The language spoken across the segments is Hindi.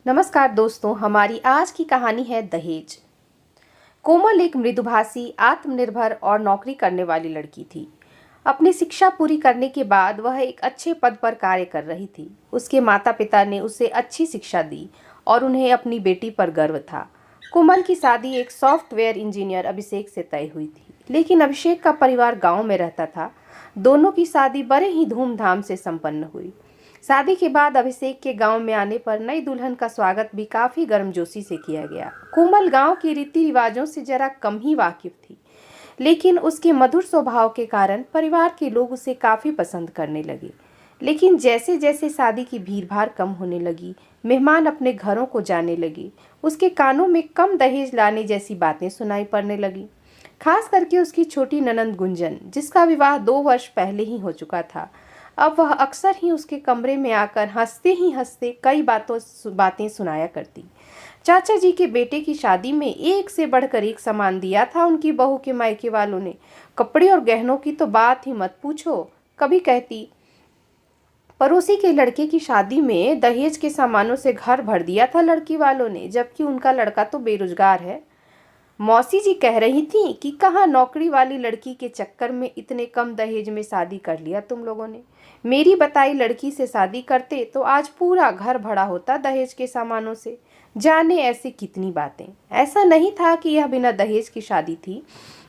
नमस्कार दोस्तों, हमारी आज की कहानी है दहेज। कोमल एक मृदुभाषी, आत्मनिर्भर और नौकरी करने वाली लड़की थी। अपनी शिक्षा पूरी करने के बाद वह एक अच्छे पद पर कार्य कर रही थी। उसके माता पिता ने उसे अच्छी शिक्षा दी और उन्हें अपनी बेटी पर गर्व था। कोमल की शादी एक सॉफ्टवेयर इंजीनियर अभिषेक से तय हुई थी, लेकिन अभिषेक का परिवार गांव में रहता था। दोनों की शादी बड़े ही धूमधाम से संपन्न हुई। शादी के बाद अभिषेक के गांव में आने पर नई दुल्हन का स्वागत भी काफी गर्मजोशी से किया गया। कोमल गांव के रीति रिवाजों से जरा कम ही वाकिफ थी, लेकिन उसके मधुर स्वभाव के कारण परिवार के लोग उसे काफी पसंद करने लगे। लेकिन जैसे जैसे शादी की भीड़भाड़ कम होने लगी, मेहमान अपने घरों को जाने लगे, उसके कानों में कम दहेज लाने जैसी बातें सुनाई पड़ने लगी। खास करके उसकी छोटी ननंद गुंजन, जिसका विवाह 2 वर्ष पहले ही हो चुका था, अब वह अक्सर ही उसके कमरे में आकर हंसते कई बातें सुनाया करती। चाचा जी के बेटे की शादी में एक से बढ़कर एक सामान दिया था उनकी बहू के मायके वालों ने। कपड़े और गहनों की तो बात ही मत पूछो। कभी कहती, पड़ोसी के लड़के की शादी में दहेज के सामानों से घर भर दिया था लड़की वालों ने, जबकि उनका लड़का तो बेरोजगार है। मौसी जी कह रही थी कि कहाँ नौकरी वाली लड़की के चक्कर में इतने कम दहेज में शादी कर लिया तुम लोगों ने। मेरी बताई लड़की से शादी करते तो आज पूरा घर भरा होता दहेज के सामानों से। जाने ऐसी कितनी बातें। ऐसा नहीं था कि यह बिना दहेज की शादी थी,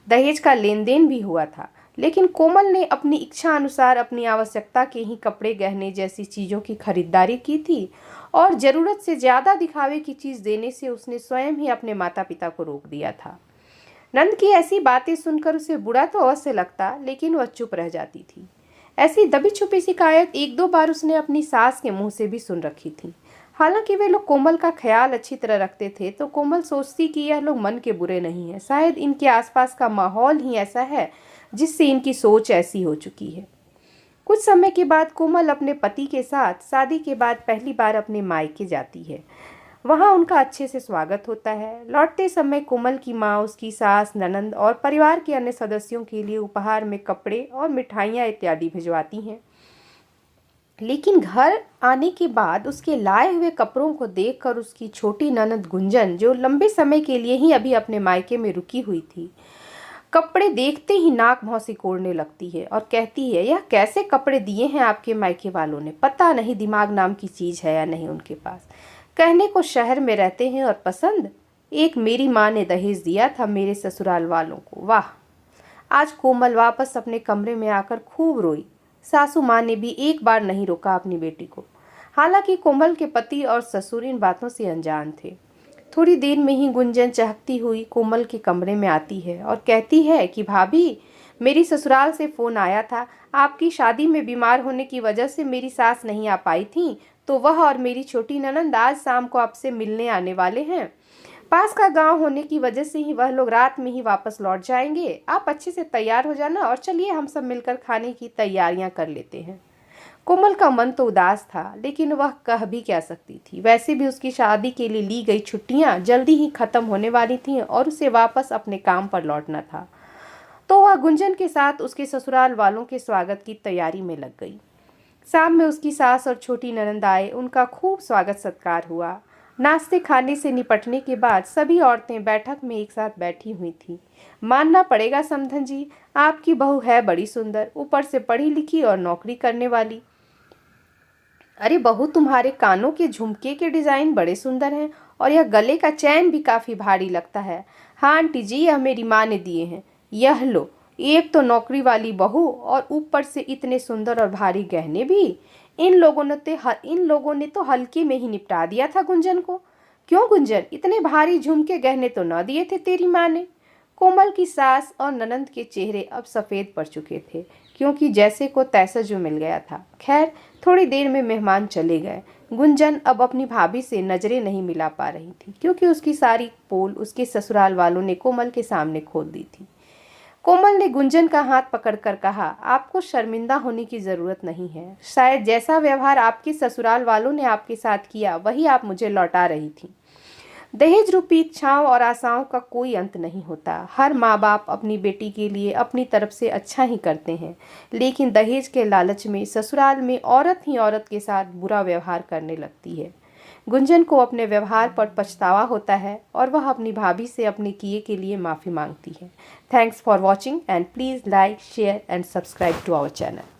दहेज का लेन देन भी हुआ था। लेकिन कोमल ने अपनी इच्छा अनुसार अपनी आवश्यकता के ही कपड़े गहने जैसी चीज़ों की खरीदारी की थी, और ज़रूरत से ज़्यादा दिखावे की चीज़ देने से उसने स्वयं ही अपने माता पिता को रोक दिया था। नंद की ऐसी बातें सुनकर उसे बुरा तो अवश्य लगता, लेकिन वह चुप रह जाती थी। ऐसी दबी छुपी शिकायत 1-2 बार उसने अपनी सास के मुंह से भी सुन रखी थी। हालांकि वे लोग कोमल का ख्याल अच्छी तरह रखते थे, तो कोमल सोचती कि यह लोग मन के बुरे नहीं हैं, शायद इनके आसपास का माहौल ही ऐसा है जिससे इनकी सोच ऐसी हो चुकी है। कुछ समय के बाद कोमल अपने पति के साथ शादी के बाद पहली बार अपने मायके जाती है। वहाँ उनका अच्छे से स्वागत होता है। लौटते समय कोमल की माँ उसकी सास, ननंद और परिवार के अन्य सदस्यों के लिए उपहार में कपड़े और मिठाइयाँ इत्यादि भिजवाती हैं। लेकिन घर आने के बाद उसके लाए हुए कपड़ों को देखकर उसकी छोटी ननंद गुंजन, जो लंबे समय के लिए ही अभी अपने मायके में रुकी हुई थी, कपड़े देखते ही नाक भौं सिकोड़ने लगती है और कहती है, यह कैसे कपड़े दिए हैं आपके मायके वालों ने? पता नहीं दिमाग नाम की चीज़ है या नहीं उनके पास। कहने को शहर में रहते हैं और पसंद, एक मेरी माँ ने दहेज दिया था मेरे ससुराल वालों को। वाह। आज कोमल वापस अपने कमरे में आकर खूब रोई। सासू माँ ने भी एक बार नहीं रोका अपनी बेटी को। हालांकि कोमल के पति और ससुर इन बातों से अनजान थे। थोड़ी देर में ही गुंजन चहकती हुई कोमल के कमरे में आती है और कहती है कि भाभी, मेरी ससुराल से फ़ोन आया था। आपकी शादी में बीमार होने की वजह से मेरी सास नहीं आ पाई थी, तो वह और मेरी छोटी ननंद आज शाम को आपसे मिलने आने वाले हैं। पास का गांव होने की वजह से ही वह लोग रात में ही वापस लौट जाएंगे। आप अच्छे से तैयार हो जाना और चलिए हम सब मिलकर खाने की तैयारियां कर लेते हैं। कोमल का मन तो उदास था, लेकिन वह कह भी क्या सकती थी। वैसे भी उसकी शादी के लिए ली गई छुट्टियां जल्दी ही खत्म होने वाली थीं और उसे वापस अपने काम पर लौटना था। तो वह गुंजन के साथ उसके ससुराल वालों के स्वागत की तैयारी में लग गई। शाम में उसकी सास और छोटी ननंद आए। उनका खूब स्वागत सत्कार हुआ। नाश्ते खाने से निपटने के बाद सभी औरतें बैठक में एक साथ बैठी हुई थीं। मानना पड़ेगा समधन जी, आपकी बहू है बड़ी सुंदर, ऊपर से पढ़ी लिखी और नौकरी करने वाली। अरे बहू, तुम्हारे कानों के झुमके के डिजाइन बड़े सुंदर हैं और यह गले का चैन भी काफी भारी लगता है। हाँ आंटी जी, यह मेरी माँ ने दिए हैं। यह लो। एक तो नौकरी वाली बहू और ऊपर से इतने सुंदर और भारी गहने भी। इन लोगों ने तो हल्के में ही निपटा दिया था गुंजन को। क्यों गुंजन, इतने भारी झुमके गहने तो न दिए थे तेरी माँ ने? कोमल की सास और ननंद के चेहरे अब सफ़ेद पड़ चुके थे, क्योंकि जैसे को तैसा जो मिल गया था। खैर, थोड़ी देर में मेहमान चले गए। गुंजन अब अपनी भाभी से नजरें नहीं मिला पा रही थी, क्योंकि उसकी सारी पोल उसके ससुराल वालों ने कोमल के सामने खोल दी थी। कोमल ने गुंजन का हाथ पकड़कर कहा, आपको शर्मिंदा होने की ज़रूरत नहीं है। शायद जैसा व्यवहार आपके ससुराल वालों ने आपके साथ किया, वही आप मुझे लौटा रही थी। दहेज रूपी इच्छाओं और आशाओं का कोई अंत नहीं होता। हर माँ बाप अपनी बेटी के लिए अपनी तरफ से अच्छा ही करते हैं, लेकिन दहेज के लालच में ससुराल में औरत ही औरत के साथ बुरा व्यवहार करने लगती है। गुंजन को अपने व्यवहार पर पछतावा होता है और वह अपनी भाभी से अपने किए के लिए माफ़ी मांगती है। Thanks for watching and please like, share and subscribe to our channel.